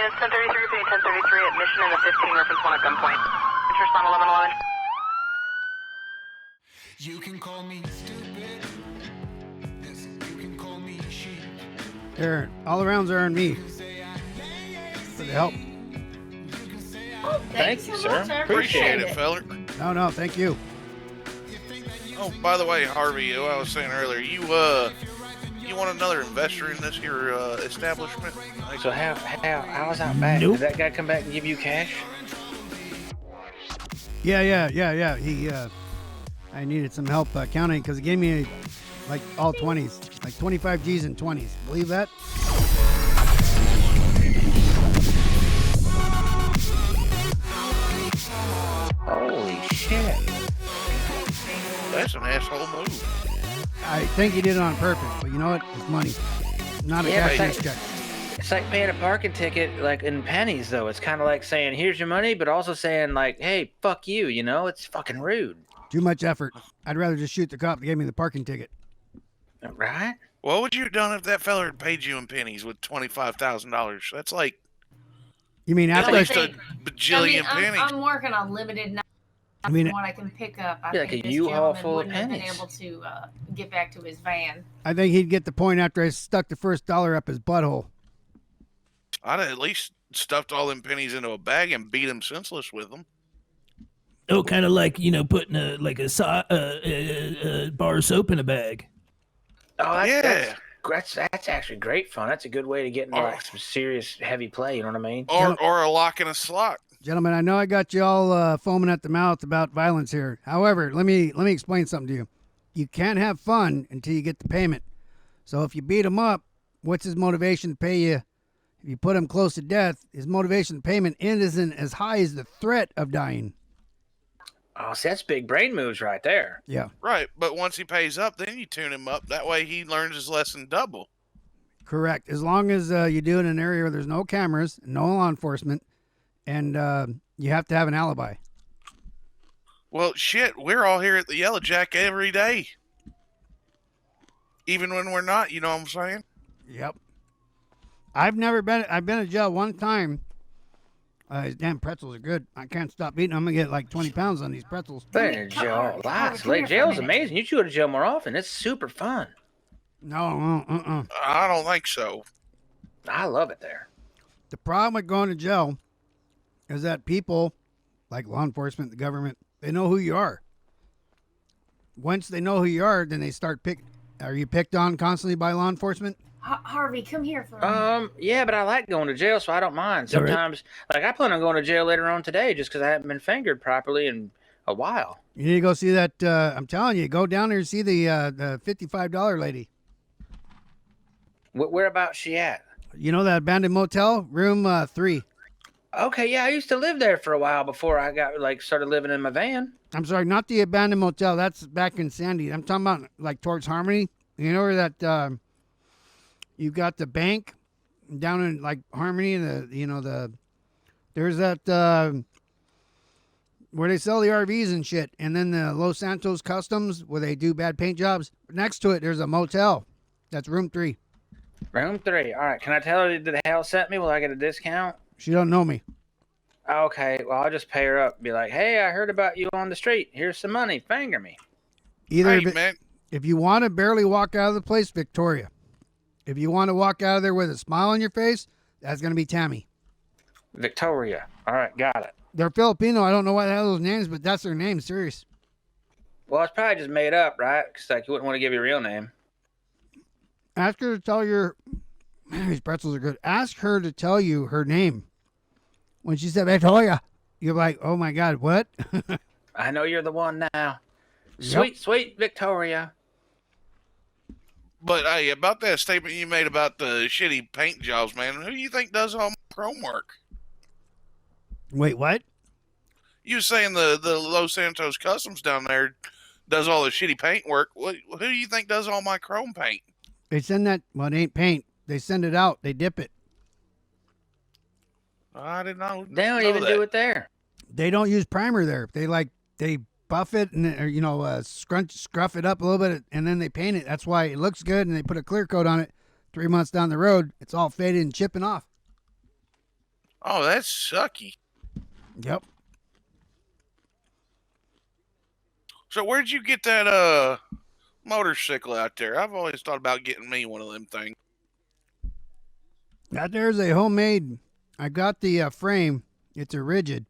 units 1033, repeating 1033, admission in the 15, reference 1 at gunpoint. Interest on 1111. You can call me stupid. Yes, you can call me sheep. All arounds are on me for the help. Oh, thank you, sir. Appreciate it, feller. No, thank you. Oh, by the way, Harvey, what I was saying earlier, you want another investor in this here establishment? So how's that back? Nope. Did that guy come back and give you cash? Yeah. He, I needed some help counting because he gave me like all 20s, like 25 G's and 20s. Believe that? Holy shit. That's an asshole move. I think he did it on purpose, but you know what? It's money, not a cashier's check. It's like paying a parking ticket, like in pennies, though. It's kind of like saying, "Here's your money," but also saying, like, "Hey, fuck you." You know, it's fucking rude. Too much effort. I'd rather just shoot the cop that gave me the parking ticket. Right? What would you have done if that feller had paid you in pennies with $25,000? That's like You mean at after least a bajillion pennies. I'm working on limited now. I mean, what I can pick up. I Yeah, like think a this U-Haul gentleman full of wouldn't have been pennies. able to get back to his van. I think he'd get the point after I stuck the first dollar up his butthole. I'd have at least stuffed all them pennies into a bag and beat him senseless with them. Oh, kind of like, putting a bar of soap in a bag. Oh, Yeah. that's actually great fun. That's a good way to get into Oh. like some serious heavy play. You know what I mean? Or a lock and a slot. Gentlemen, I know I got you all foaming at the mouth about violence here. However, let me explain something to you. You can't have fun until you get the payment. So if you beat him up, what's his motivation to pay you? If you put him close to death, his motivation to payment isn't as high as the threat of dying. Oh, see, that's big brain moves right there. Yeah, Right, but once he pays up, then you tune him up. That way he learns his lesson double. correct. As long as you do it in an area where there's no cameras, no law enforcement, and you have to have an alibi. Well, shit, we're all here at the Yellow Jack every day. Even when we're not, you know what I'm saying? Yep. I've been to jail one time. These damn pretzels are good. I can't stop eating them. I'm going to get like 20 pounds on these pretzels. Been in jail lots. Like, jail's amazing. You should go to jail more often. It's super fun. No, I don't think so. I love it there. The problem with going to jail is that people, like law enforcement, the government, they know who you are. Once they know who you are, then they start Are you picked on constantly by law enforcement? Harvey, come here for a minute. Yeah, but I like going to jail, so I don't mind. All right. Sometimes, like, I plan on going to jail later on today just because I haven't been fingered properly in a while. You need to go see that. I'm telling you, go down there and see the $55 lady. Whereabouts she at? You know that abandoned motel, room 3. Okay, yeah, I used to live there for a while before I started living in my van. I'm sorry, not the abandoned motel. That's back in Sandy. I'm talking about like towards Harmony. You know where that you got the bank down in like Harmony, and there's that where they sell the RVs and shit, and then the Los Santos Customs where they do bad paint jobs. Next to it, there's a motel. That's room 3. Room 3. All right, can I tell her that the hell sent me? Will I get a discount? She don't know me. Okay, well, I'll just pay her up. Be like, hey, I heard about you on the street. Here's some money. Finger me. Either Hey, man. if you want to barely walk out of the place, Victoria. If you want to walk out of there with a smile on your face, that's going to be Tammy. Victoria. All right, got it. They're Filipino. I don't know why they have those names, but that's their name. Serious. Well, it's probably just made up, right? Because, like, you wouldn't want to give your real name. Ask her to tell your... Man, these pretzels are good. Ask her to tell you her name. When she said Victoria, you're like, oh my God, what? I know you're the one now. Yep. Sweet Victoria. But hey, about that statement you made about the shitty paint jobs, man, who do you think does all my chrome work? Wait, what? You were saying the Los Santos Customs down there does all the shitty paint work. Who do you think does all my chrome paint? They send that, well, it ain't paint. They send it out. They dip it. I didn't know. They don't even do it there. They don't use primer there. They buff it and scruff it up a little bit, and then they paint it. That's why it looks good, and they put a clear coat on it. 3 months down the road, it's all faded and chipping off. Oh, that's sucky. Yep. So where'd you get that motorcycle out there? I've always thought about getting me one of them things. That there's a homemade. I got the frame. It's a rigid.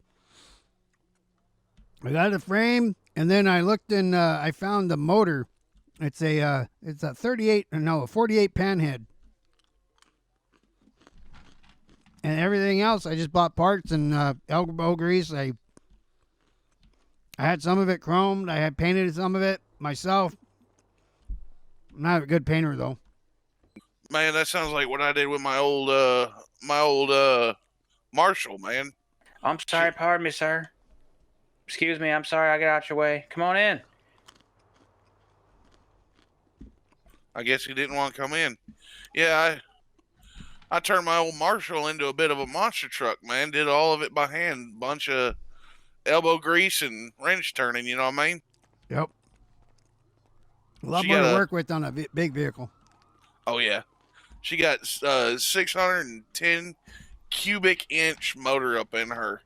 I got the frame, and then I looked and I found the motor. It's a 48 panhead. And everything else, I just bought parts and elbow grease. I had some of it chromed. I had painted some of it myself. I'm not a good painter though. Man, that sounds like what I did with my old Marshall, man. I'm sorry, pardon me, sir. Excuse me, I'm sorry I got out your way. Come on in. I guess he didn't want to come in. Yeah, I turned my old Marshall into a bit of a monster truck, man. Did all of it by hand. Bunch of elbow grease and wrench turning, you know what I mean? Yep. A lot She more to got a- work with on a big vehicle. Oh, yeah. She got 610 cubic inch motor up in her.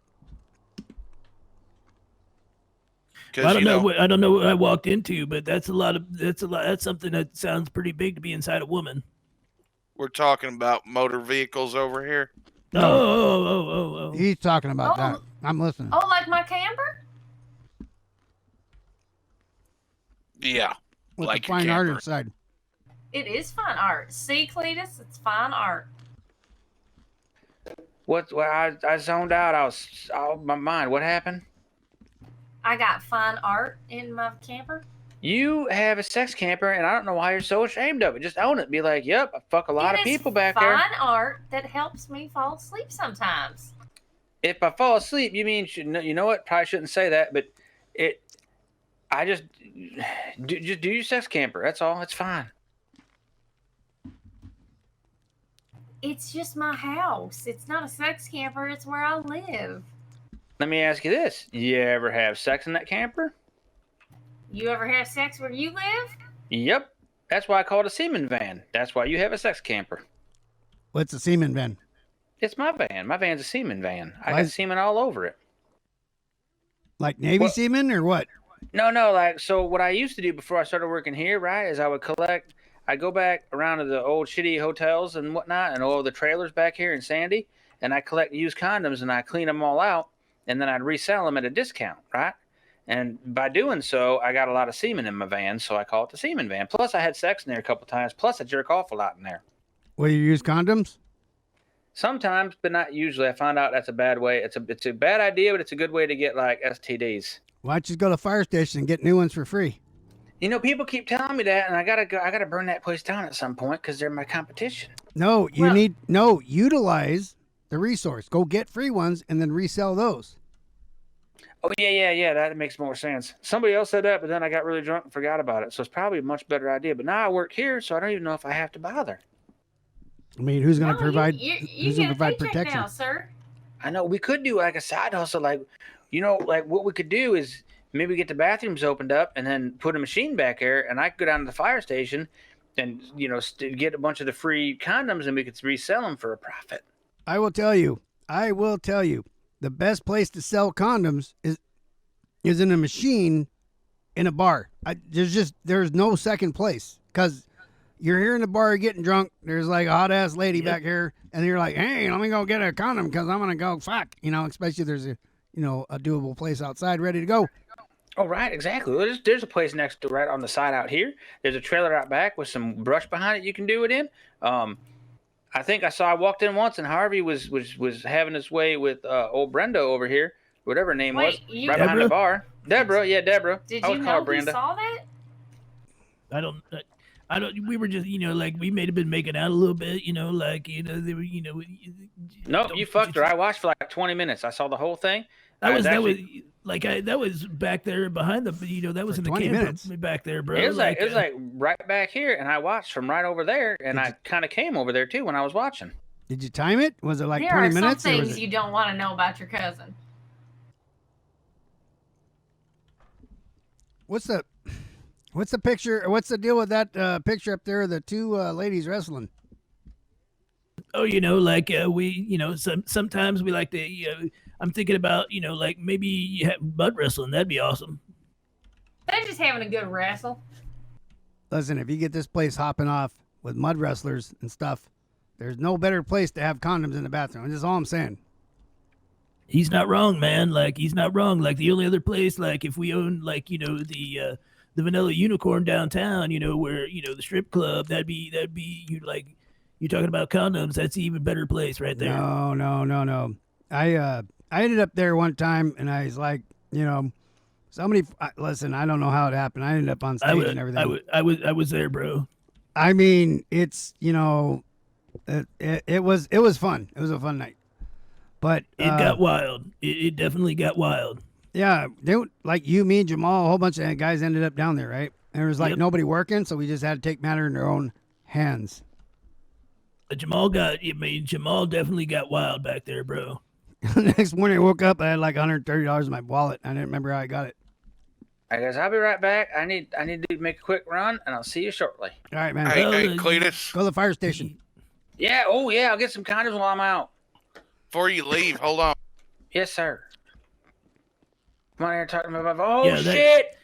I don't know. I don't know what I walked into, but that's something that sounds pretty big to be inside a woman. We're talking about motor vehicles over here. Oh. He's talking about Oh. that. I'm listening. Oh, like my camper? Yeah. With like the a fine art camper. inside. It is fine art. See, Cletus? It's fine art. I zoned out. I was out of my mind. What happened? I got fine art in my camper. You have a sex camper, and I don't know why you're so ashamed of it. Just own it. Be like, yep, I fuck a lot of It is people back fine there. art that helps me fall asleep sometimes. If I fall asleep, you mean you know what? Probably shouldn't say that, but I just do your sex camper. That's all. It's fine. It's just my house. It's not a sex camper. It's where I live. Let me ask you this: you ever have sex in that camper? You ever have sex where you live? Yep. That's why I call it a semen van. That's why you have a sex camper. What's a semen van? It's my van. My van's a semen van. I Why got is- semen all over it. Like Navy Well- semen or what? No, so what I used to do before I started working here, right, is I'd go back around to the old shitty hotels and whatnot and all the trailers back here in Sandy, and I collect used condoms and I clean them all out, and then I'd resell them at a discount, right? And by doing so, I got a lot of semen in my van, so I call it the semen van. Plus, I had sex in there a couple times. Plus, I jerk off a lot in there. Will you use condoms? Sometimes, but not usually. I found out that's a bad way. It's a bad idea, but it's a good way to get like STDs. Why don't you just go to the fire station and get new ones for free? You know, people keep telling me that, and I gotta burn that place down at some point because they're my competition. No, you Well- utilize the resource. Go get free ones and then resell those. Oh yeah. That makes more sense. Somebody else said that, but then I got really drunk and forgot about it. So it's probably a much better idea. But now I work here, so I don't even know if I have to bother. I mean, who's going to No, provide? You who's get going to a provide paycheck protection? now, sir. I know we could do like a side hustle, like what we could do is maybe get the bathrooms opened up and then put a machine back there, and I could go down to the fire station and get a bunch of the free condoms, and we could resell them for a profit. I will tell you. The best place to sell condoms is in a machine in a bar. There's no second place because you're here in the bar getting drunk. There's like a hot ass lady back here, and you're like, hey, let me go get a condom because I'm gonna go fuck. Especially if there's a doable place outside ready to go. Oh, right, exactly. Well, there's a place next to right on the side out here. There's a trailer out back with some brush behind it you can do it in. I think I walked in once and Harvey was having his way with old Brenda over here, whatever her name was, Wait, right behind the bar. Deborah, yeah, Deborah. Did I you would call her know he Brenda. saw that? I don't. We were just, like we may have been making out a little bit, they were, No, you fucked her. I watched for like 20 minutes. I saw the whole thing. That was actually- that was back there behind the, that was For in the 20 camper minutes. back there, bro. It was like right back here, and I watched from right over there, and I kind of came over there too when I was watching. Did you time it? Was it like There 20 are some minutes? Or was things it... you don't want to know about your cousin. What's the picture? What's the deal with that picture up there of the two ladies wrestling? Oh, like sometimes we like to. I'm thinking about like maybe you have mud wrestling. That'd be awesome. They're just having a good wrestle. Listen, if you get this place hopping off with mud wrestlers and stuff, there's no better place to have condoms in the bathroom. That's all I'm saying. He's not wrong, man. Like he's not wrong. Like the only other place, like if we own like the Vanilla Unicorn downtown, where the strip club, that'd be you like you're talking about condoms. That's an even better place right there. No. I ended up there one time and I was like, somebody listen. I don't know how it happened. I ended up on stage and everything. I was there, bro. I mean, it's it was fun. It was a fun night, but it got wild. It definitely got wild. Yeah, like you, me, and Jamal, a whole bunch of guys ended up down there, right? And there was like nobody working, so we just had to take matter in their own hands. Jamal definitely got wild back there, bro. The next morning I woke up, I had like $130 in my wallet. I didn't remember how I got it. I guess I'll be right back. I need to make a quick run, and I'll see you shortly. All right, man. Hey, Cletus. Go to the fire station. Yeah. Oh, yeah. I'll get some condoms while I'm out. Before you leave, hold on. Yes, sir. Come on here talking about shit.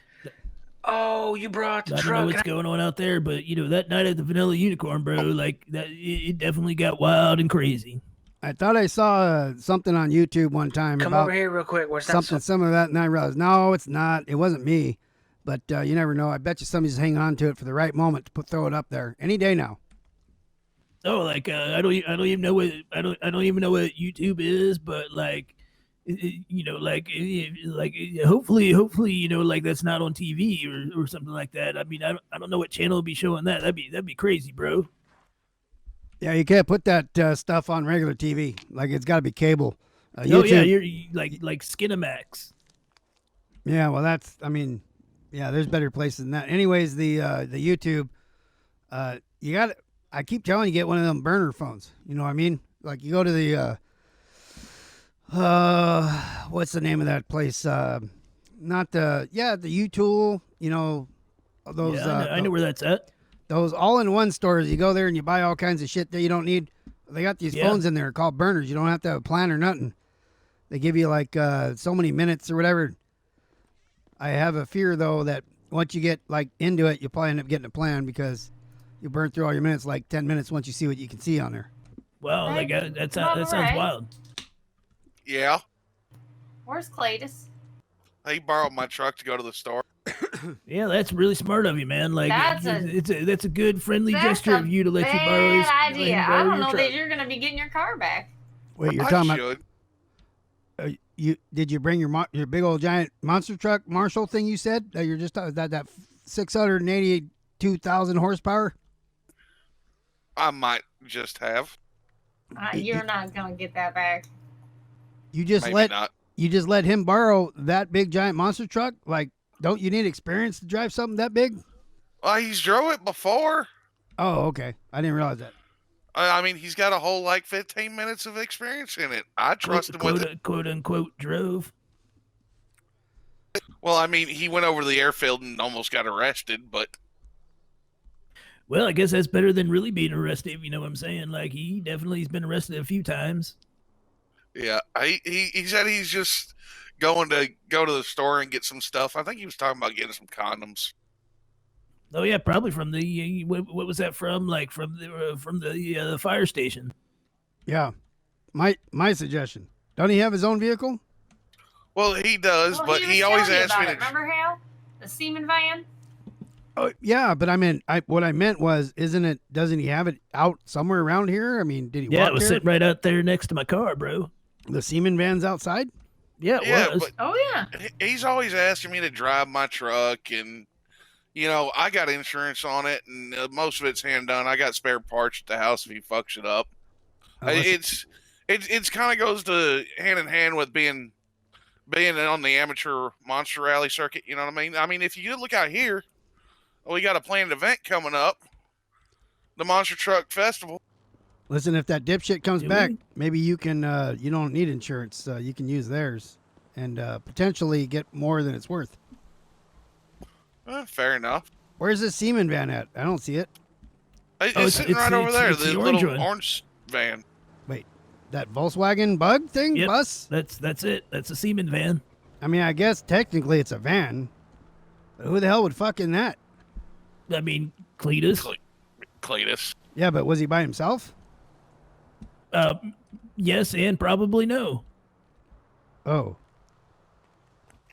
Oh, you brought the truck. I don't know what's going on out there, but that night at the Vanilla Unicorn, bro, like that, it definitely got wild and crazy. I thought I saw something on YouTube one time. Come about over here real quick. What's something of that, and I realized, no, it's not. It wasn't me, but you never know. I bet you somebody's hanging on to it for the right moment to throw it up there any day now. Oh, like I don't even know what YouTube is, but like. Hopefully, like that's not on TV or something like that. I mean, I don't know what channel will be showing that. That'd be crazy, bro. Yeah, you can't put that stuff on regular TV. Like it's got to be cable. YouTube, yeah, you're like Skinamax. Yeah, well, there's better places than that. Anyways, the YouTube, you got. I keep telling you, get one of them burner phones. You know what I mean? Like you go to the. What's the name of that place? Not the U-Tool, those. Yeah, I know where that's at. Those all-in-one stores. You go there and you buy all kinds of shit that you don't need. They got these phones in there called burners. You don't have to have a plan or nothing. They give you like so many minutes or whatever. I have a fear though that once you get like into it, you'll probably end up getting a plan because you burn through all your minutes like 10 minutes once you see what you can see on there. Well, like that sounds wild. Yeah. Where's Cletus? He borrowed my truck to go to the store. Yeah, that's really smart of you, man. Like that's a good friendly gesture of you to let you borrow his idea. I don't know that you're gonna be getting your car back. Wait, you're talking about? Did you bring your big old giant monster truck Marshall thing? You said that you're just that 682,000 horsepower. I might just have. You're not gonna get that back. You just let him borrow that big giant monster truck? Like, don't you need experience to drive something that big? Well, he's drove it before. Oh, okay. I didn't realize that. I mean, he's got a whole 15 minutes of experience in it. I trust him with it. Quote unquote drove. Well, I mean, he went over to the airfield and almost got arrested, but. Well, I guess that's better than really being arrested. You know what I'm saying? Like he definitely has been arrested a few times. Yeah, he said he's just going to go to the store and get some stuff. I think he was talking about getting some condoms. Oh yeah, probably from the what was that from? Like from the fire station. Yeah, my suggestion. Don't he have his own vehicle? Well, he does, but he always asks me to. Remember how the Seaman van? Oh yeah, but what I meant was, doesn't he have it out somewhere around here? I mean, did he? Yeah, it was sitting right out there next to my car, bro. The Seaman van's outside? Yeah, it was. Oh, yeah. He's always asking me to drive my truck, and, I got insurance on it, and most of it's hand done. I got spare parts at the house if he fucks it up. It's kind of goes to hand in hand with being on the amateur monster rally circuit, you know what I mean? I mean, if you look out here, we got a planned event coming up, the Monster Truck Festival. Listen, if that dipshit comes back, maybe you can, you don't need insurance. You can use theirs and potentially get more than it's worth. Fair enough. Where's the Seaman van at? I don't see it. It's sitting right over there. The little orange van. Wait, that Volkswagen Bug thing Yep. bus? That's it. That's a seaman van. I mean, I guess technically it's a van. But who the hell would fuck in that? I mean, Cletus. Cletus. Yeah, but was he by himself? Yes, and probably no. Oh,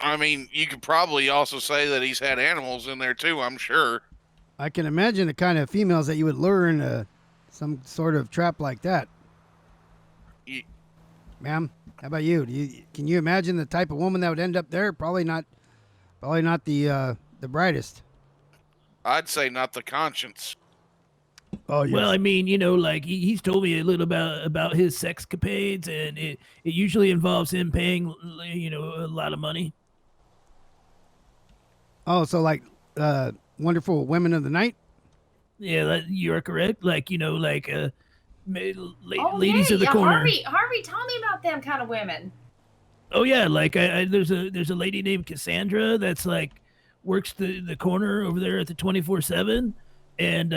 I mean, you could probably also say that he's had animals in there too, I'm sure. I can imagine the kind of females that you would lure into some sort of trap like that. Ye- Ma'am, how about you? Can you imagine the type of woman that would end up there? Probably not the brightest. I'd say not the conscience. Oh yes. Well, I mean, like he's told me a little about his sexcapades, and it usually involves him paying, a lot of money. Oh, so like wonderful women of the night? Yeah, you are correct. Like, ladies Oh, of the corner. Harvey, tell me about them kind of women. Oh yeah, like there's a lady named Cassandra that's like works the corner over there at the 24/7, and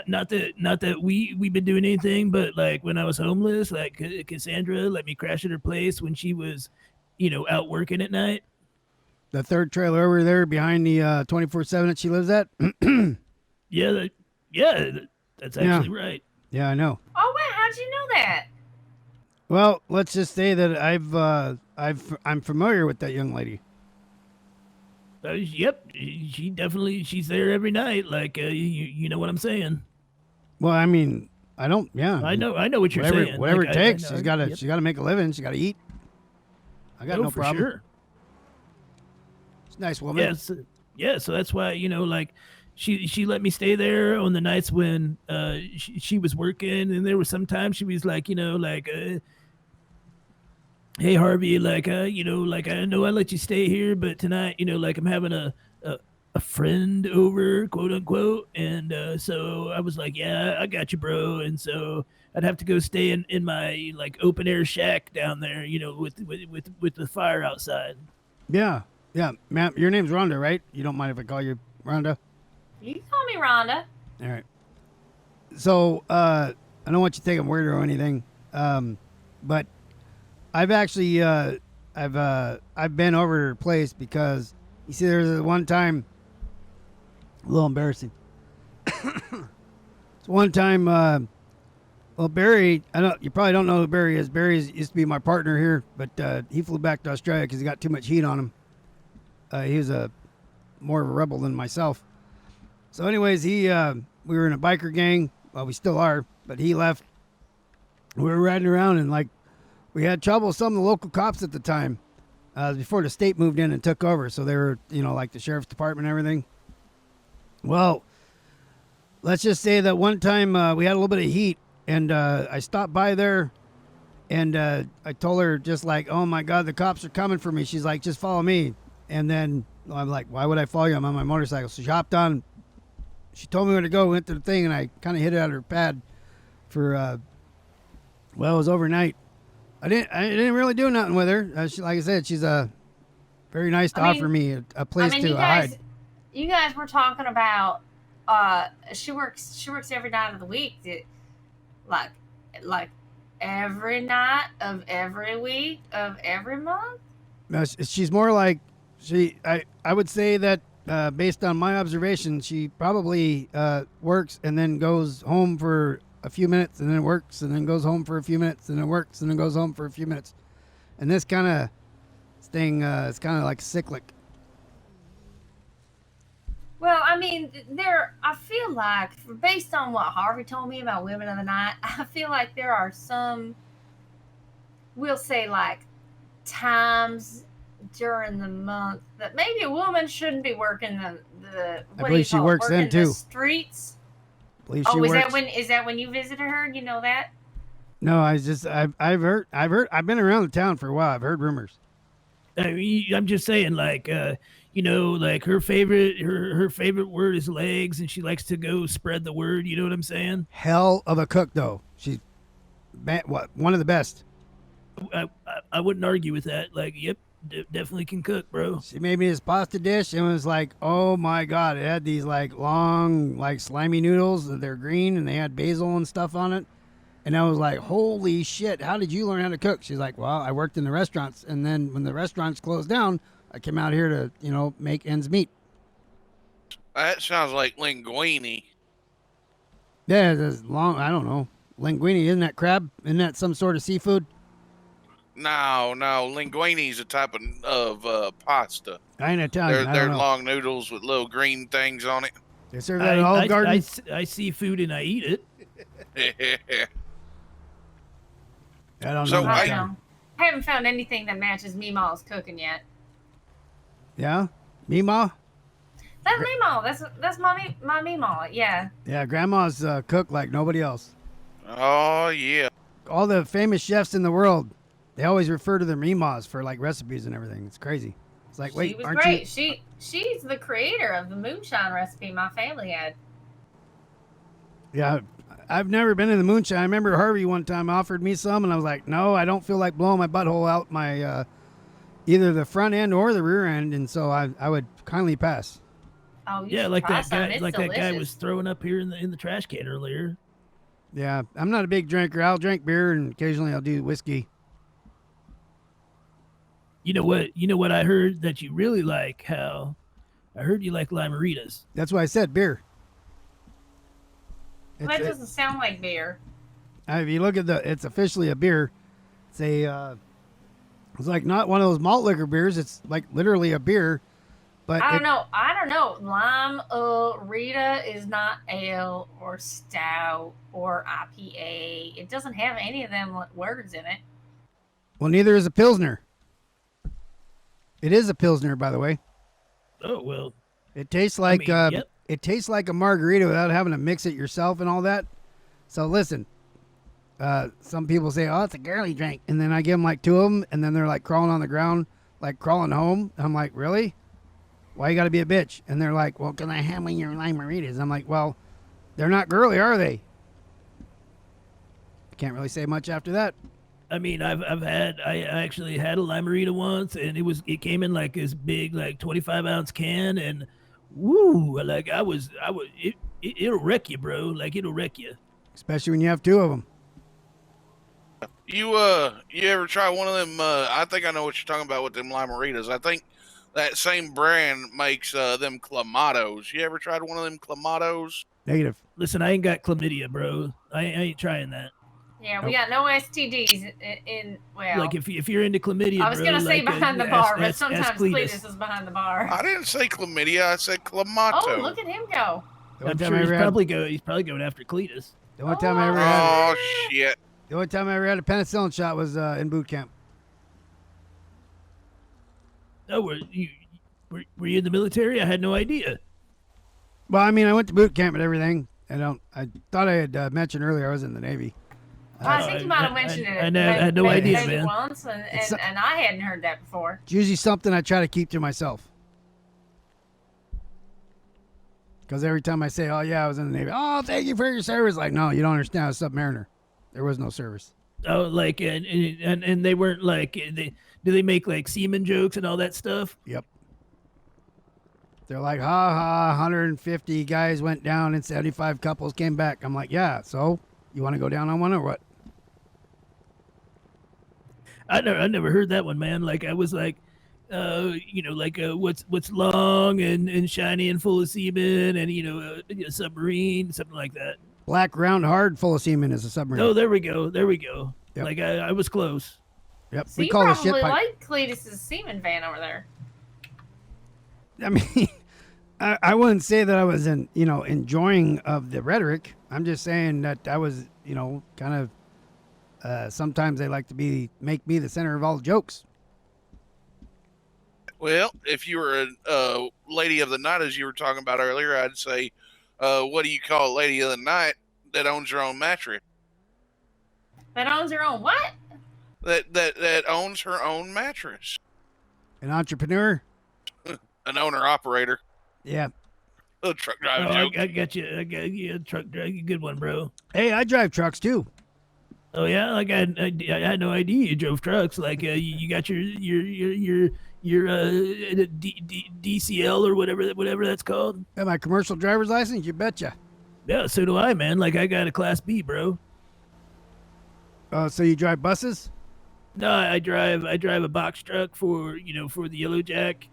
not that we've been doing anything, but like when I was homeless, like Cassandra let me crash at her place when she was, out working at night. The third trailer over there behind the 24/7 that she lives at? Yeah, that's actually right. Yeah, I know. Oh, wait, how'd you know that? Well, let's just say that I'm familiar with that young lady. Yep, she's there every night. Like you know what I'm saying. Well, I mean, I don't. Yeah, I know what you're whatever, saying. Whatever Like, it takes. I know, She's gotta make a living. She gotta eat. I got no for problem. sure. She's a nice woman. Yes, yeah. So that's why like she let me stay there on the nights when she was working, and there was sometimes she was like hey Harvey, like like I know I let you stay here, but tonight like I'm having a friend over, quote unquote, and so I was like, yeah, I got you, bro, and so I'd have to go stay in my like open air shack down there, with the fire outside. Yeah, ma'am. Your name's Rhonda, right? You don't mind if I call you Rhonda? You can call me Rhonda. All right. So I don't want you to think I'm weird or anything, but I've actually I've been over to her place because you see, there's one time, a little embarrassing. It's one time. Well, Barry, you probably don't know who Barry is. Barry used to be my partner here, but he flew back to Australia because he got too much heat on him. He was more of a rebel than myself. So, anyways, we were in a biker gang. Well, we still are, but he left. We were riding around and like we had trouble with some of the local cops at the time. Before the state moved in and took over, so they were like the sheriff's department and everything. Well, let's just say that one time we had a little bit of heat. And I stopped by there, and I told her just like, oh, my God, the cops are coming for me. She's like, just follow me. And then I'm like, why would I follow you? I'm on my motorcycle. So she hopped on. She told me where to go, went to the thing, and I kind of hit it out of her pad for, well, it was overnight. I didn't really do nothing with her. Like I said, she's very nice to offer me a place to hide. You guys were talking about she works every night of the week. Like every night of every week of every month? No, she's more like I would say that based on my observation, she probably works and then goes home for a few minutes and then works and then goes home for a few minutes and then works and then goes home for a few minutes. And this kind of thing is kind of like cyclic. Well, I mean, I feel like, based on what Harvey told me about women of the night, I feel like there are some, we'll say, like, times during the month that maybe a woman shouldn't be working the I believe she works then, too. The streets. I believe she works. Is that when you visited her? You know that? No, I've heard, I've been around the town for a while. I've heard rumors. I mean, I'm just saying, like, like her favorite word is legs, and she likes to go spread the word. You know what I'm saying? Hell of a cook, though. She's one of the best. I wouldn't argue with that. Like, yep, definitely can cook, bro. She made me this pasta dish, and it was like, oh my God! It had these like long, like slimy noodles. They're green, and they had basil and stuff on it. And I was like, holy shit, how did you learn how to cook? She's like, well, I worked in the restaurants. And then when the restaurants closed down, I came out here to, make ends meet. That sounds like linguine. Yeah, there's I don't know. Linguine, isn't that crab? Isn't that some sort of seafood? No, linguine is a type of pasta. I ain't Italian. I They're don't know. long noodles with little green things on it. They serve that at Olive Garden? I see food and I eat it. I don't So know. I don't know. I haven't found anything that matches Meemaw's cooking yet. Yeah? Meemaw? That's Meemaw. That's my Meemaw. Yeah. Yeah, Grandma's cook like nobody else. Oh, yeah. All the famous chefs in the world, they always refer to their Meemaws for like recipes and everything. It's crazy. It's like, wait, she was aren't great. you? She's the creator of the moonshine recipe my family had. Yeah, I've never been in the moonshine. I remember Harvey one time offered me some, and I was like, no, I don't feel like blowing my butthole out my either the front end or the rear end, and so I would kindly pass. Oh, you Yeah, should like try that some. guy, It's like that guy delicious. was throwing up here in the trash can earlier. Yeah, I'm not a big drinker. I'll drink beer, and occasionally I'll do whiskey. You know what? You know what I heard that you really like, Hal? I heard you like limeritas. That's why I said beer. That doesn't sound like beer. If you look at it's officially a beer. It's it's like not one of those malt liquor beers. It's like literally a beer. But I don't know. Lime Rita is not ale or stout or IPA. It doesn't have any of them words in it. Well, neither is a Pilsner. It is a Pilsner, by the way. Oh well. It tastes like yep. It tastes like a margarita without having to mix it yourself and all that. So listen, some people say, "Oh, it's a girly drink," and then I give them like two of them, and then they're like crawling on the ground, like crawling home. I'm like, really? Why you got to be a bitch? And they're like, well, can I have one of your limeritas? I'm like, well, they're not girly, are they? Can't really say much after that. I mean, I actually had a limerita once, and it came in like this big, like 25-ounce can, and woo, like it'll wreck you, bro. Like it'll wreck you. Especially when you have two of them. You ever try one of them? I think I know what you're talking about with them limeritas. I think that same brand makes them clamatos. You ever tried one of them clamatos? Negative. Listen, I ain't got chlamydia, bro. I ain't trying that. Yeah, we got no STDs in well. Like if you're into chlamydia, I was bro, gonna say like, behind the ask- bar, but ask sometimes Cletus. Cletus is behind the bar. I didn't say chlamydia. I said clamato. Oh, look at him go! The only I'm time sure I ever had, he's probably going after Cletus. the only time I ever had, Oh shit! the only time I ever had a penicillin shot was in boot camp. Oh, were you in the military? I had no idea. Well, I mean, I went to boot camp and everything. I thought I had mentioned earlier I was in the Navy. Well, I think you might have mentioned it. I had no idea, maybe man. Once, and I hadn't heard that before. It's usually something I try to keep to myself. Because every time I say, oh, yeah, I was in the Navy. Oh, thank you for your service. Like, no, you don't understand. I was a submariner. There was no service. Oh, like and they weren't like do they make like semen jokes and all that stuff? Yep. They're like, ha ha, 150 guys went down and 75 couples came back. I'm like, yeah, so you want to go down on one or what? I never heard that one, man. Like I was like, what's long and shiny and full of semen, and a submarine, something like that. Black, round, hard, full of semen is a submarine. Oh, there we go. Yep. Like I was close. Yep. So We you call it a probably ship pipe. like Cletus's semen van over there. I mean, I wouldn't say that I was enjoying of the rhetoric. I'm just saying that I was, kind of. Sometimes they like to make me the center of all the jokes. Well, if you were a lady of the night, as you were talking about earlier, I'd say, what do you call a lady of the night that owns her own mattress? That owns her own what? That owns her own mattress. An entrepreneur. An owner operator. Yeah. A truck driver Oh, joke. I got you. I got you. A truck drag. Good one, bro. Hey, I drive trucks too. Oh yeah, like I had no idea you drove trucks. Like you got your DCL or whatever that's called. Got my commercial driver's license. You betcha. Yeah, so do I, man. Like I got a Class B, bro. So you drive buses? No, I drive a box truck for the Yellow Jack.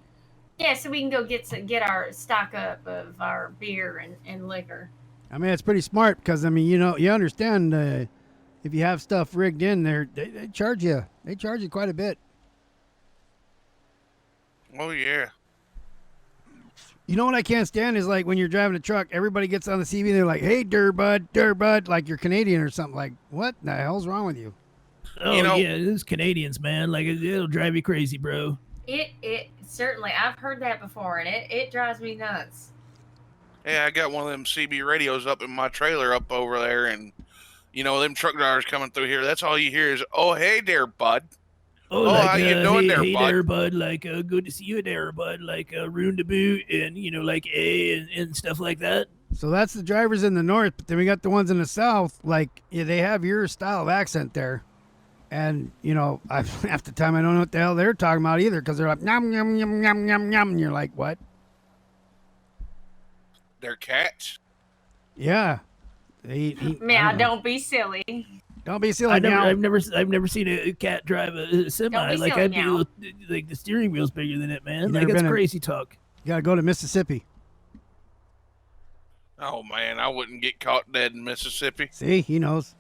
Yeah, so we can go get our stock up of our beer and liquor. I mean, it's pretty smart because, I mean, you understand if you have stuff rigged in there, they charge you. They charge you quite a bit. Oh yeah. You know what I can't stand is like when you're driving a truck, everybody gets on the CV, they're like, hey, Durbud, like you're Canadian or something. Like, what the hell's wrong with you? Oh, yeah, those Canadians, man. Like, it'll drive you crazy, bro. It certainly, I've heard that before, and it drives me nuts. Yeah, I got one of them CB radios up in my trailer up over there, and them truck drivers coming through here. That's all you hear is, "Oh, hey there, bud." Oh, like, how you doing there, hey bud? there, bud. Like, good to see you there, bud. Like, ruined the boot and like and stuff like that. So that's the drivers in the north, but then we got the ones in the south. Like, yeah, they have your style of accent there. And, half the time I don't know what the hell they're talking about either because they're like, yum, yum, yum, yum, yum, yum. And you're like, what? They're cats. Yeah. Man, don't be silly. Don't be silly. I've never seen a cat drive a semi. Don't be Like, silly now. like the steering wheel's bigger than it, man. You Like, never that's been crazy talk. You got to go to Mississippi. Oh man, I wouldn't get caught dead in Mississippi. See, he knows.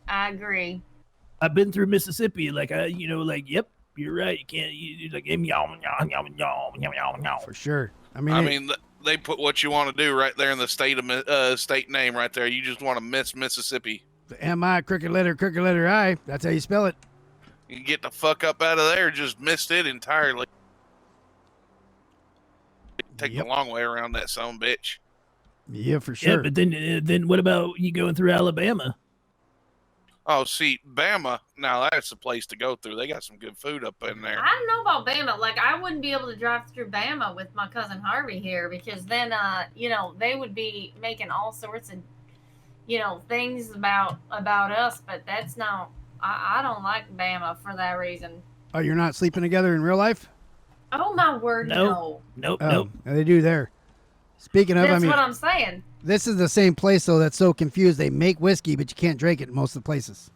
I agree. I've been through Mississippi. Like, yep, you're right. You can't, like, yum, yum, yum, yum, yum, yum, yum. For sure. I mean, they put what you want to do right there in the state name right there. You just want to miss Mississippi. M-I, crooked letter I. That's how you spell it. You get the fuck up out of there. Just missed it entirely. Take the long way around that son of a bitch. Yeah, for sure. Yeah, but then what about you going through Alabama? Oh, see, Bama, now that's the place to go through. They got some good food up in there. I don't know about Bama. Like, I wouldn't be able to drive through Bama with my cousin Harvey here because then, they would be making all sorts of, things about us. But that's not. I don't like Bama for that reason. Oh, you're not sleeping together in real life? Oh my word, no. Nope. Yeah, they do there. Speaking of, That's what I'm saying. This is the same place, though, that's so confused. They make whiskey, but you can't drink it in most of the places.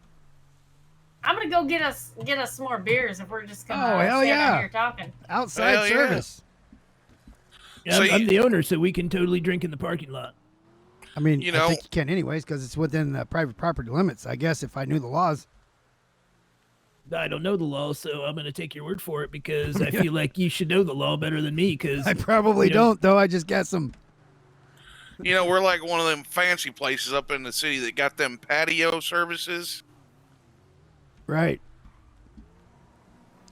I'm gonna go get us some more beers if we're just gonna hell stay yeah. down here talking. Outside Hell yeah. service. Yeah, I'm the owner, so we can totally drink in the parking lot. I mean, I think you can anyways because it's within the private property limits, I guess, if I knew the laws. I don't know the law, so I'm going to take your word for it because I feel like you should know the law better than me. Because I probably don't, though. I just got some. We're like one of them fancy places up in the city that got them patio services. Right.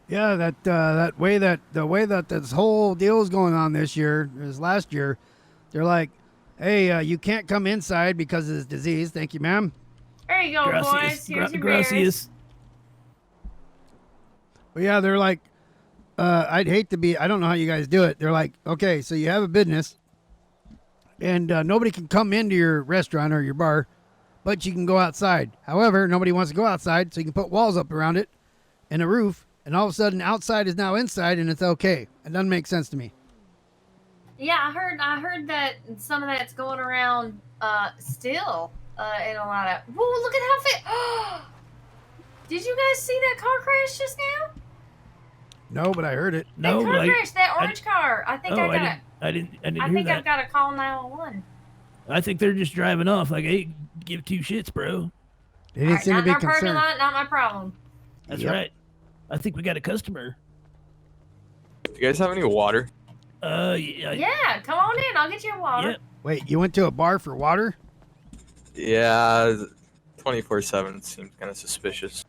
Yeah, the way that this whole deal is going on this last year, they're like, hey, you can't come inside because of this disease. Thank you, ma'am. There you go, boys. Here's your beers. But yeah, they're like, I'd hate to be, I don't know how you guys do it. They're like, okay, so you have a business and nobody can come into your restaurant or your bar, but you can go outside. However, nobody wants to go outside, so you can put walls up around it and a roof, and all of a sudden outside is now inside and it's okay. It doesn't make sense to me. Yeah, I heard that some of that's going around still in a lot of. Whoa, look at how fit. Did you guys see that car crash just now? No, but I heard it. No, that car crash, that orange car. I think I didn't I hear think that. I've got to call 911. I think they're just driving off. Like, hey, give two shits, bro. They didn't seem to not be in our parking concerned. lot, not my problem. That's right. I think we got a customer. Do you guys have any water? Yeah, come on in. I'll get you a water. Yeah. Wait, you went to a bar for water? Yeah, 24/7 seems kind of suspicious.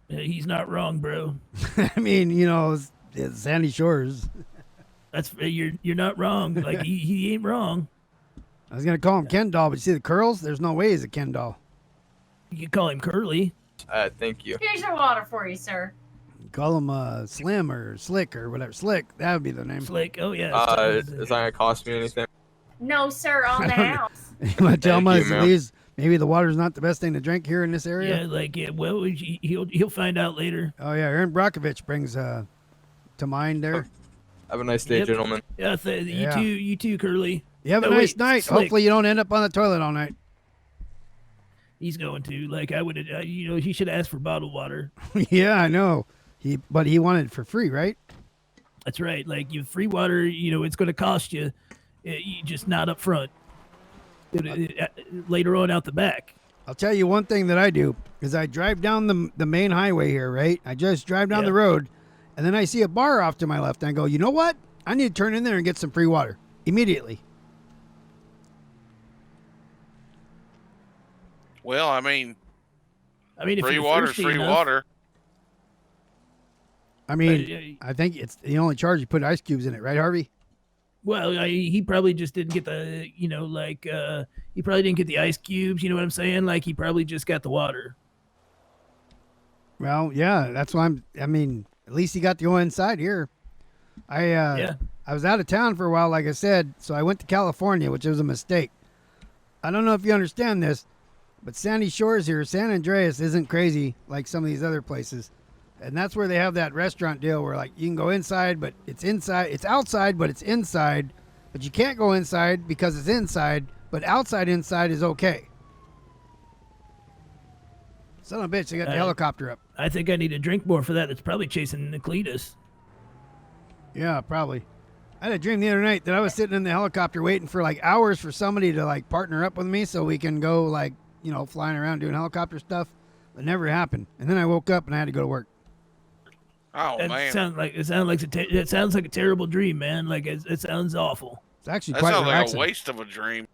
He's not wrong, bro. I mean, it's Sandy Shores. That's you're not wrong. Like he ain't wrong. I was gonna call him Ken doll, but you see the curls? There's no way he's a Ken doll. You can call him Curly. Thank you. Here's your water for you, sir. Call him Slim or Slick or whatever. Slick, that would be the name. Slick. Oh yeah. Is that gonna cost me anything? No, sir, on the house. You want to tell him Thank you, ma'am. maybe the water's not the best thing to drink here in this area? Well, he'll find out later. Oh, yeah, Aaron Brockovich brings to mind there. Have a nice day, Yep. gentlemen. Yeah, you too, Curly. You have a Oh, nice wait, night. Slick. Hopefully you don't end up on the toilet all night. He's going to. Like, I would, he should ask for bottled water. Yeah, I know. But he wanted it for free, right? That's right. Like, you free water, it's going to cost you, just not up front. Later on out the back. I'll tell you one thing that I do is I drive down the main highway here, right? I just drive down the road, and then I see a bar off to my left, and I go, you know what? I need to turn in there and get some free water immediately. Well, I mean, if free you're water's thirsty free enough, water. I mean, I think it's the only charge you put ice cubes in it, right, Harvey? Well, he probably just didn't get the, he probably didn't get the ice cubes. You know what I'm saying? Like, he probably just got the water. Well, yeah, that's why I mean, at least he got to go inside here. I was out of town for a while, like I said, so I went to California, which was a mistake. I don't know if you understand this, but Sandy Shores here, San Andreas isn't crazy like some of these other places. And that's where they have that restaurant deal where, like, you can go inside, but it's inside. It's outside, but it's inside. But you can't go inside because it's inside, but inside is okay. Son of a bitch, they got the helicopter up. I think I need to drink more for that. It's probably chasing Cletus. Yeah, probably. I had a dream the other night that I was sitting in the helicopter waiting for, like, hours for somebody to, like, partner up with me so we can go, like, flying around doing helicopter stuff. It never happened. And then I woke up and I had to go to work. Oh, It man. sounds like a terrible dream, man. Like, it sounds awful. It's actually That quite sounds like relaxing. a waste of a dream.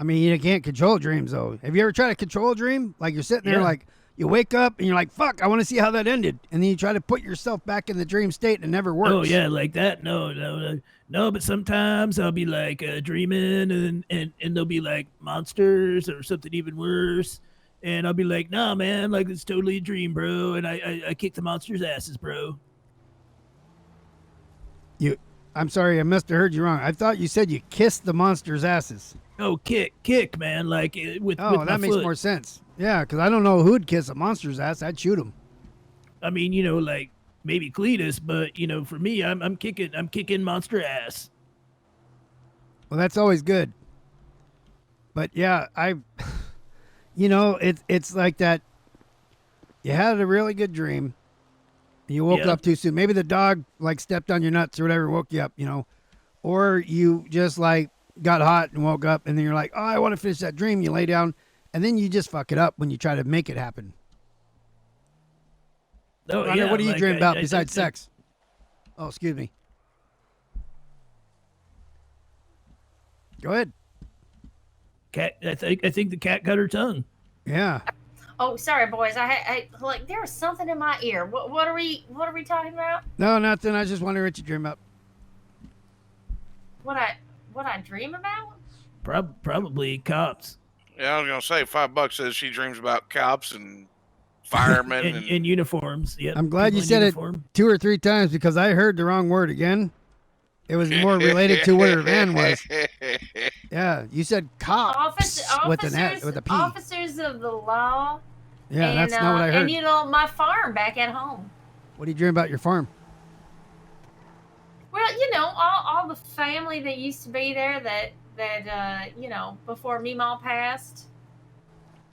I mean, you can't control dreams, though. Have you ever tried to control a dream? Like, you're sitting there, Yeah. like, you wake up and you're like, fuck, I want to see how that ended. And then you try to put yourself back in the dream state and it never works. Oh yeah, like that. No. But sometimes I'll be like dreaming, and there'll be like monsters or something even worse, and I'll be like, nah, man, like it's totally a dream, bro. And I kick the monsters' asses, bro. I'm sorry, I must have heard you wrong. I thought you said you kissed the monster's asses. Oh, kick, man, like with Oh, my that makes foot. more sense. Yeah, because I don't know who'd kiss a monster's ass. I'd shoot him. I mean, like maybe Cletus, but for me, I'm kicking monster ass. Well, that's always good. But yeah, it's like that. You had a really good dream. And you woke up too soon. Maybe the dog like stepped on your nuts or whatever, woke you up, or you just like got hot and woke up and then you're like, oh, I want to finish that dream. You lay down and then you just fuck it up when you try to make it happen. Oh, Rhonda, yeah, what do you like, dream about I- besides sex? Oh, excuse me. Go ahead. Cat. I think the cat got her tongue. Yeah. Oh, sorry, boys. I like there was something in my ear. What are we talking about? No, nothing. I was just wondering what you dream about. What I dream about? Probably cops Yeah, I was going to say, $5 says she dreams about cops and firemen. in uniforms. Yep. I'm glad people you in said uniform. it 2 or 3 times because I heard the wrong word again. It was more related to what her van was. Yeah, you said cops with an S, with a P. Officers of the law. Yeah, and, that's not what I heard. And my farm back at home. What do you dream about your farm? Well, all the family that used to be there that before Meemaw passed.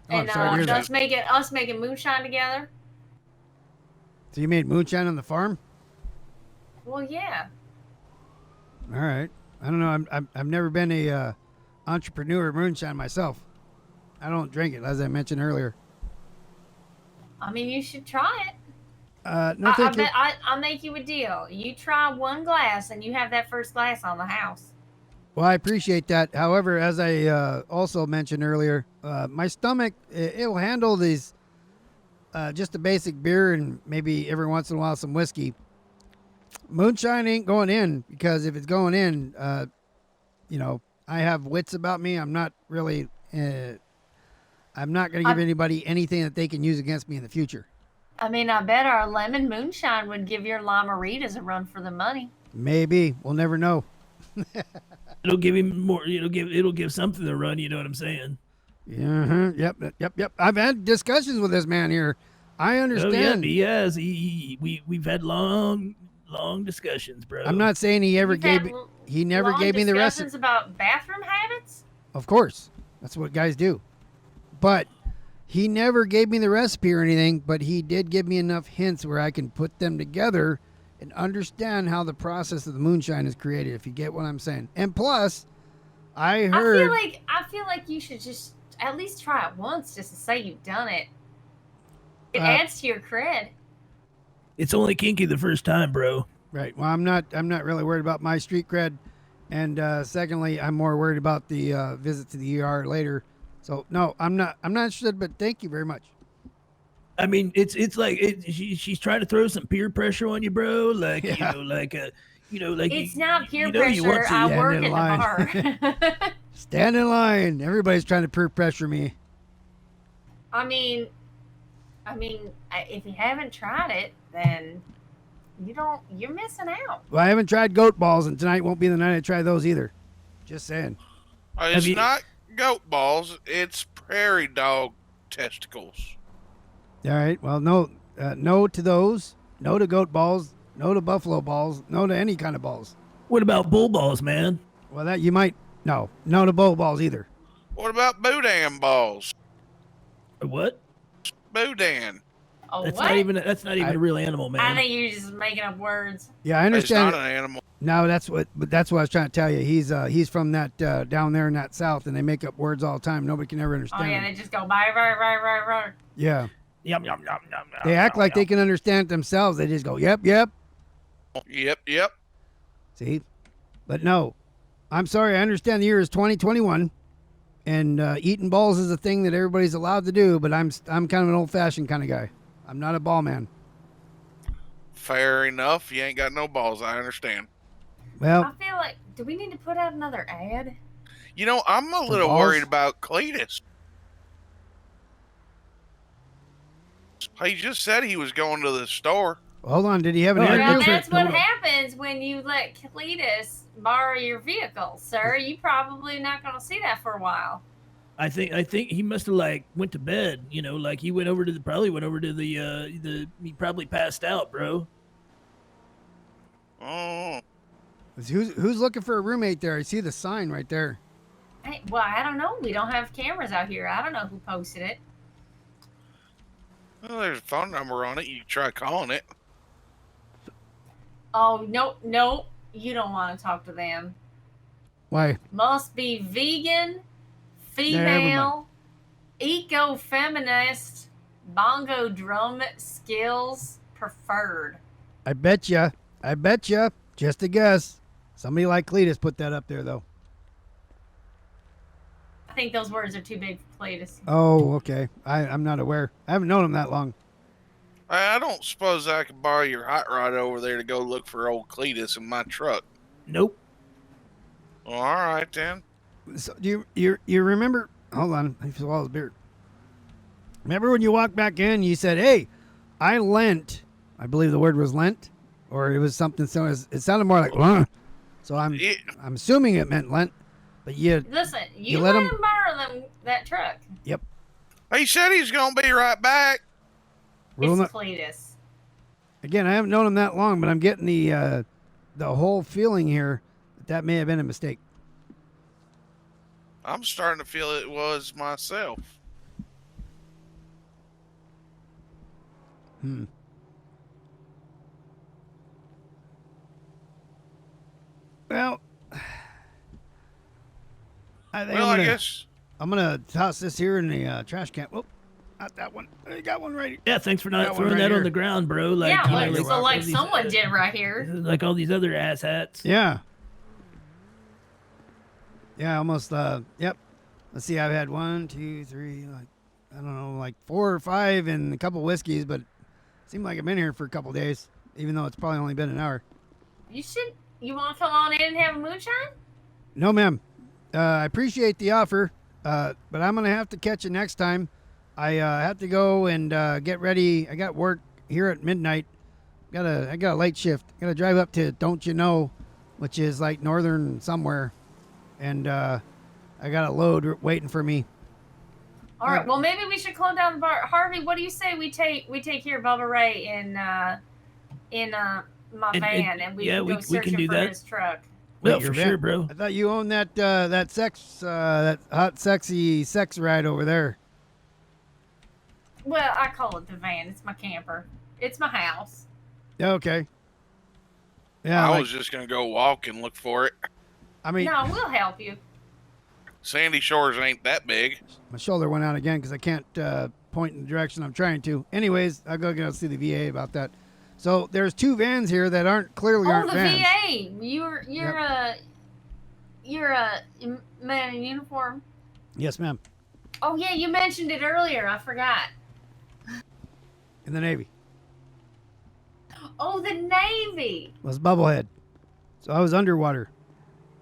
Oh, I'm And sorry to hear that. us making moonshine together. So you made moonshine on the farm? Well, yeah. All right. I don't know. I've never been a entrepreneur of moonshine myself. I don't drink it, as I mentioned earlier. I mean, you should try it. No, thank you. I'll make you a deal. You try one glass, and you have that first glass on the house. Well, I appreciate that. However, as I also mentioned earlier, my stomach, it will handle these, just a basic beer and maybe every once in a while some whiskey. Moonshine ain't going in because if it's going in, I have wits about me. I'm not really, I'm not going to give anybody anything that they can use against me in the future. I mean, I bet our lemon moonshine would give your Lamaritas a run for the money. Maybe. We'll never know. It'll give him more. It'll give something to run. You know what I'm saying? Yeah. Yep. I've had discussions with this man here. I understand. Oh, yeah, we've had long discussions, bro. I'm not saying he never gave me the recipe. Discussions about bathroom habits? Of course. That's what guys do. But He never gave me the recipe or anything, but he did give me enough hints where I can put them together and understand how the process of the moonshine is created, if you get what I'm saying. And plus, I heard... I feel like you should just at least try it once just to say you've done it. It Uh, adds to your cred. It's only kinky the first time, bro. Right. Well, I'm not really worried about my street cred. And secondly, I'm more worried about the visit to the ER later. So no, I'm not interested, but thank you very much. I mean, it's like she's trying to throw some peer pressure on you, bro. Like Yeah. like It's not peer you know you want pressure. to- I Yeah, work in at line. the bar. Stand in line. Everybody's trying to peer pressure me. I mean, if you haven't tried it, then you're missing out. Well, I haven't tried goat balls, and tonight won't be the night I try those either. Just saying. It's you- not goat balls. It's prairie dog testicles. All right. Well, no to those. No to goat balls. No to buffalo balls. No to any kind of balls. What about bull balls, man? Well, that you might. No to bull balls either. What about boudin balls? What? Boudin. Oh, That's what? not even a real animal, I man. think you're just making up words. Yeah, I It's understand. not an animal. No, that's what I was trying to tell you. He's from that down there in that south, and they make up words all the time. Nobody can ever Oh understand yeah, them. they just go right. Yeah, Yum yum yum yum. they act like they can understand it themselves. They just go, yep. Yep. See, but no, I'm sorry. I understand the year is 2021, and eating balls is a thing that everybody's allowed to do. But I'm kind of an old-fashioned kind of guy. I'm not a ball man. Fair enough. You ain't got no balls. I understand. Well, I feel like, do we need to put out another ad? You know, I'm a little balls? worried about Cletus. He just said he was going to the store. hold on. Did he have an Oh, interview? Well, Hold that's what on. happens when you let Cletus borrow your vehicle, sir. You probably not going to see that for a while. I think he must have like went to bed. You know, like he probably went over to the he probably passed out, bro. Oh, Who's looking for a roommate there? I see the sign right there. Hey, well, I don't know. We don't have cameras out here. I don't know who posted it. well, there's a phone number on it. You can try calling it. Oh, no. You don't want to talk to them. Why? Must be vegan, Never female, eco-feminist, bongo drum skills preferred. I bet ya. Just a guess. Somebody like Cletus put that up there, though. I think those words are too big for Cletus. Oh, okay. I'm not aware. I haven't known him that long. I don't suppose I could borrow your hot rod over there to go look for old Cletus in my truck. Nope. Well, all right then. So do you remember? Hold on, I swallowed his beer. Remember when you walked back in? You said, "Hey, I lent." I believe the word was lent, or it was something. So it sounded more like, "Huh." So I'm assuming it meant lent. But Listen, you let let him- him borrow that truck. He said he's gonna be right back. rule It's no- Cletus. again. I haven't known him that long, but I'm getting the whole feeling here that may have been a mistake. I'm starting to feel it was myself. Well, I think Well, I guess. I'm gonna toss this here in the trash can. Oh, not that one. I got one right here. Yeah, thanks for That not one throwing right that here. on the ground, bro. Like, Yeah, you know, like, you're so welcome. like all these, someone did right here. like all these other asshats. Yeah. Yeah, almost. Yep. Let's see. I've had 1, 2, 3, like I don't know, like 4 or 5, and a couple whiskeys, but it seemed like I've been here for a couple days, even though it's probably only been an hour. You want to come on in and have a moonshine? No, ma'am. I appreciate the offer, but I'm gonna have to catch it next time. I have to go and get ready. I got work here at midnight. I got a late shift. Gotta drive up to Don't You Know, which is like northern somewhere, and I got a load waiting for me. All right. Well, maybe we should close down the bar. Harvey, what do you say we take care of Bubba Ray in my van, and we yeah, can go we searching can do for that. his truck. Well, Wait, your for van- sure, bro. I thought you owned that that hot, sexy sex ride over there. Well, I call it the van. It's my camper. It's my house. Okay. Yeah, I like, was just gonna go walk and look for it. I mean, No, we'll help you. Sandy Shores ain't that big. my shoulder went out again because I can't point in the direction I'm trying to. Anyways, I'll go see the VA about that. So there's 2 vans here that clearly Oh, aren't the vans. VA. You're a man in uniform. Yes, ma'am. Oh yeah, you mentioned it earlier. I forgot. In the Navy. Oh, the Navy. Was Bubblehead. So I was underwater.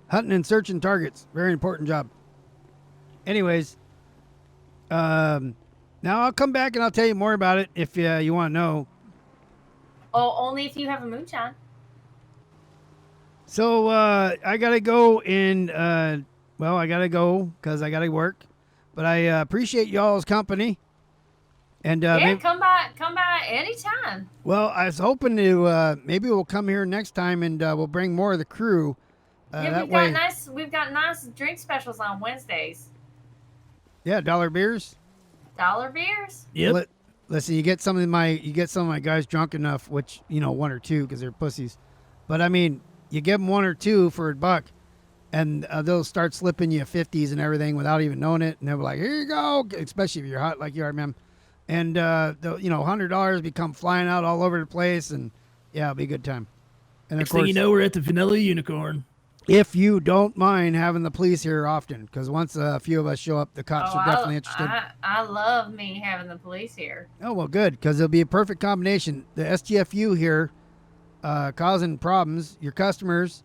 Hunting and searching targets. Very important job. Anyways, now I'll come back and I'll tell you more about it if you want to know. Oh, only if you have a moonshine. So I gotta go and I gotta go because I gotta work. But I appreciate y'all's company. And maybe, come by anytime. well, I was hoping to maybe we'll come here next time and we'll bring more of the crew. Yeah, That way, we've got nice drink specials on Wednesdays. yeah, dollar beers. $1 beers. Yep. Listen, you get some of my guys drunk enough, which 1 or 2 because they're pussies. But I mean, you give them 1 or 2 for $1, and they'll start slipping you 50s and everything without even knowing it, and they'll be like, "Here you go," especially if you're hot like you are, man. And $100 become flying out all over the place, and yeah, it'll be a good time. And Next of course, thing you know, we're at the Vanilla Unicorn. if you don't mind having the police here often, because once a few of us show up, the cops are definitely interested. I love me having the police here. Oh, well, good, because it'll be a perfect combination. The STFU here causing problems, your customers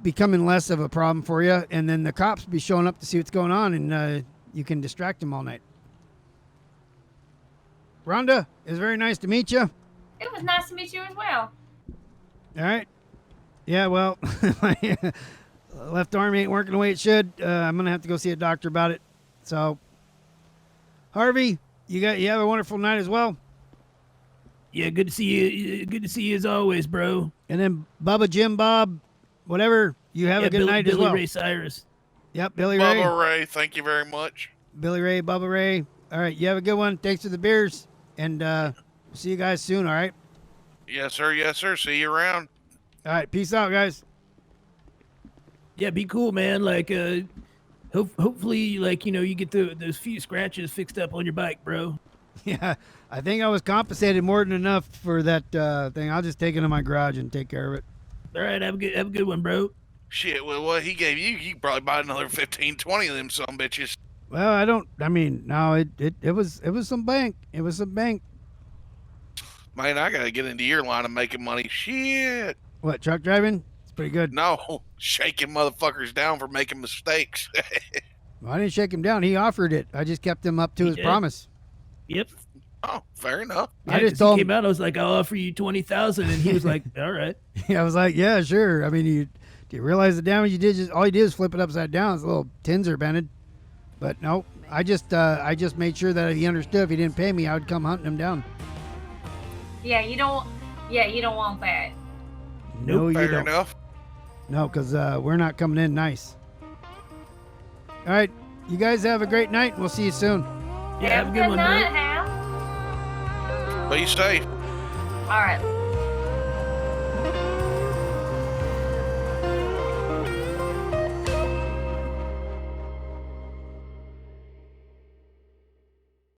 becoming less of a problem for you, and then the cops be showing up to see what's going on, and you can distract them all night. Rhonda, it's very nice to meet you. It was nice to meet you as well. All right. Yeah, well, my left arm ain't working the way it should. I'm going to have to go see a doctor about it. So, Harvey, you have a wonderful night as well. Yeah, good to see you. Good to see you as always, bro. And then Bubba, Jim, Bob, whatever, you have a good night as Billy well. Ray Cyrus. Yep, Billy Ray. Bubba Ray, thank you very much. Billy Ray, Bubba Ray. All right, you have a good one. Thanks for the beers. And see you guys soon, all right? Yes, sir. Yes, sir. See you around. All right, peace out, guys. Yeah, be cool, man. Like, hopefully, like, you get those few scratches fixed up on your bike, bro. Yeah, I think I was compensated more than enough for that thing. I'll just take it to my garage and take care of it. All right, have a good one, bro. Shit, well, what he gave you, you could probably buy another 15, 20 of them some bitches. Well, it was some bank. It was some bank. Man, I gotta get into your line of making money. Shit. What, truck driving? It's pretty good. No, shaking motherfuckers down for making mistakes. Well, I didn't shake him down. He offered it. I just kept him up to He his did. promise. Yep. Oh, fair enough. Yeah, I just 'cause told he him. came out. I was like, I'll offer you 20,000, and he was like, all right. I was like, yeah, sure. I mean, do you realize the damage you did? All you did is flip it upside down. His little tins are bended. But no, I just made sure that he understood if he didn't pay me, I would come hunting him down. Yeah, you don't want that. No, you Fair don't. enough. No, because we're not coming in nice. All right, you guys have a great night. We'll see you soon. Yeah, have a good one, night, bro. Hal. Be safe. All right.